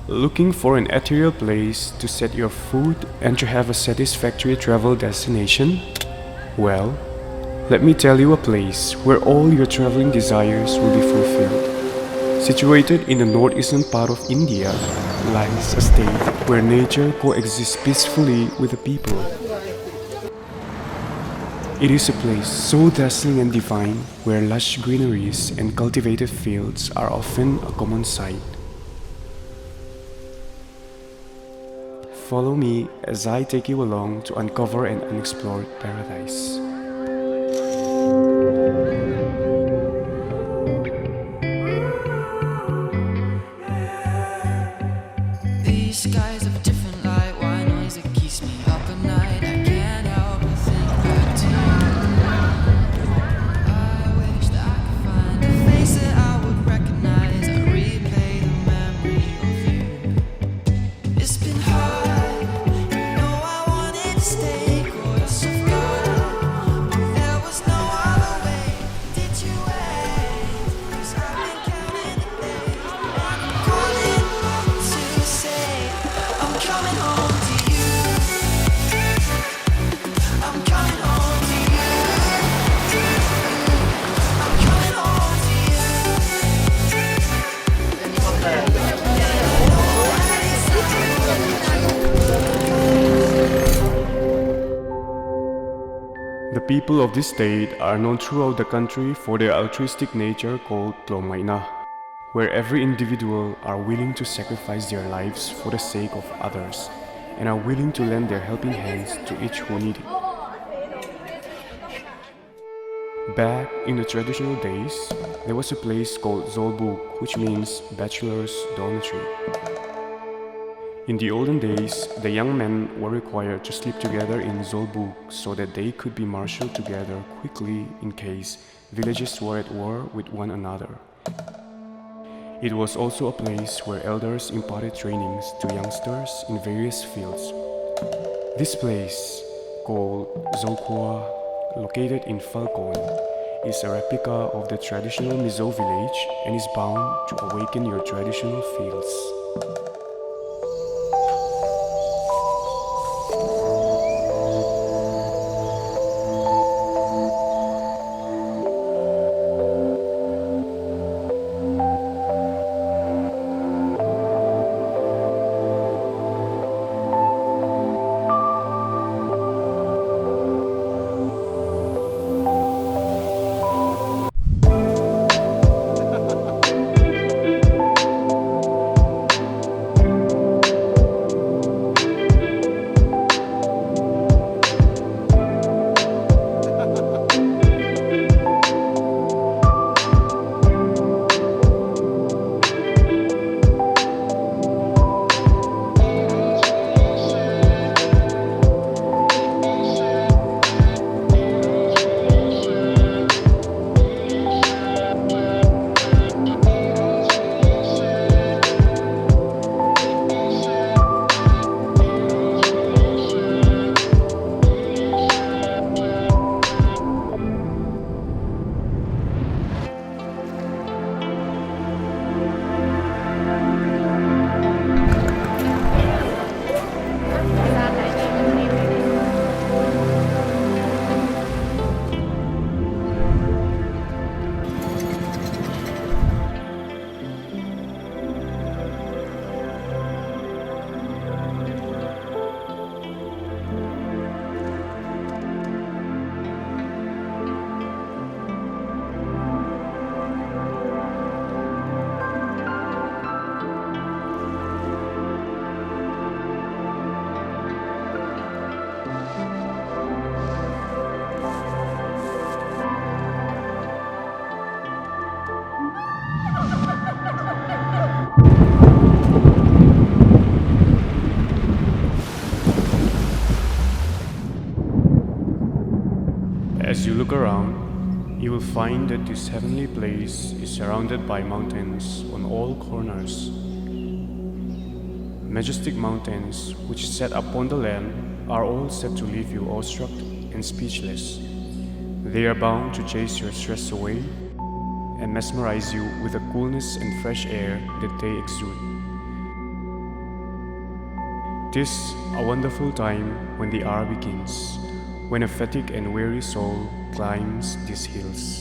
Looking for an ethereal place to set your foot and to have a satisfactory travel destination? Well, let me tell you a place where all your traveling desires will be fulfilled. Situated in the northeastern part of India lies a state where nature coexists peacefully with the people. It is a place so dazzling and divine where lush greeneries and cultivated fields are often a common sight. Follow me as I take you along to uncover an unexplored paradise. These skies have a different light, white noise that keeps me up at night. I can't help but think back to you. I wish that I could find a face that I would recognize. I replay the memory of you. It's been hard. The people of this state are known throughout the country for their altruistic nature called Tlawng, where every individual are willing to sacrifice their lives for the sake of others and are willing to lend their helping hands to each who need it. Back in the traditional days, there was a place called Zoological, which means bachelor's dormitory. In the olden days, the young men were required to sleep together in Zoological so that they could be marshaled together quickly in case villages were at war with one another. It was also a place where elders imparted trainings to youngsters in various fields. This place, called Zokhua, located in Falkawn, is a replica of the traditional Mizo village and is bound to awaken your traditional feels. As you look around, you will find that this heavenly place is surrounded by mountains on all corners. Majestic mountains which set upon the land are all set to leave you awestruck and speechless. They are bound to chase your stress away and mesmerize you with the coolness and fresh air that they exude. 'Tis a wonderful time when the hour begins, when a fatigued and weary soul climbs these hills.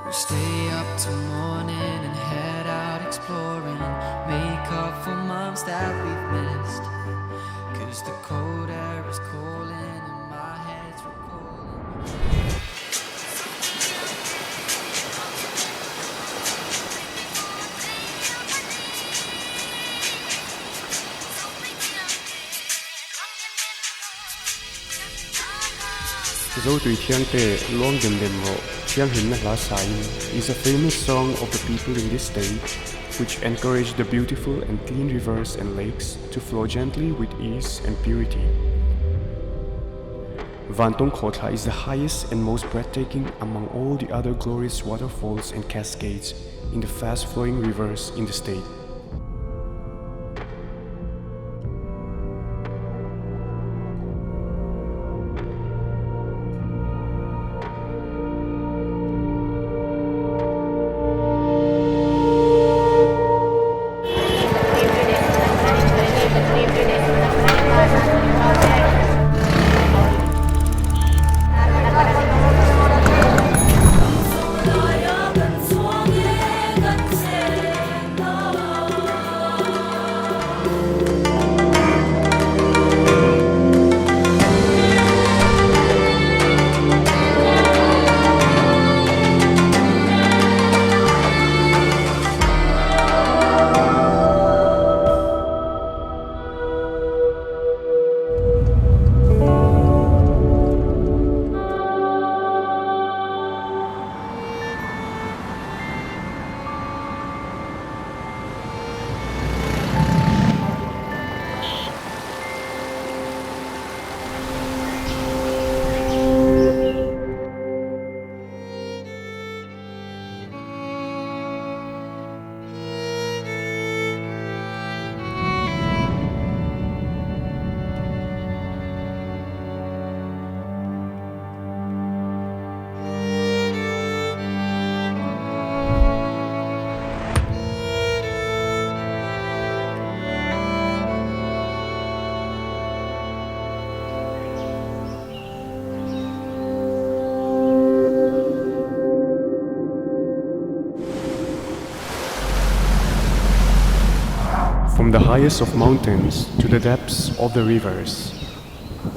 We'll stay up till morning and head out exploring, make up for months that we've missed, 'cause the cold air is calling and my head's recalling. Zo Tuirihiau Tlawng Thiang Hin Na Sain is a famous song of the people in this state, which encourage the beautiful and clean rivers and lakes to flow gently with ease and purity. Vantawng Khawhthla is the highest and most breathtaking among all the other glorious waterfalls and cascades in the fast-flowing rivers in the state. From the highest of mountains to the depths of the rivers,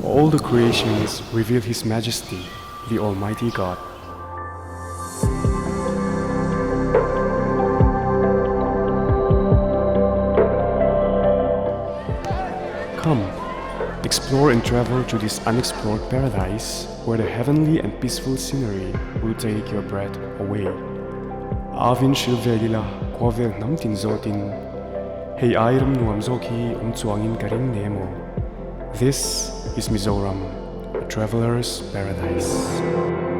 all the creations reveal His Majesty, the Almighty God. Come, explore and travel to this unexplored paradise where the heavenly and peaceful scenery will take your breath away. Avin Shilvelila Kwavel Namtin Zotin Hey Airam Nuam Zoki Chuangin Karing Nemo. This is MIZORAM, a traveller's paradise.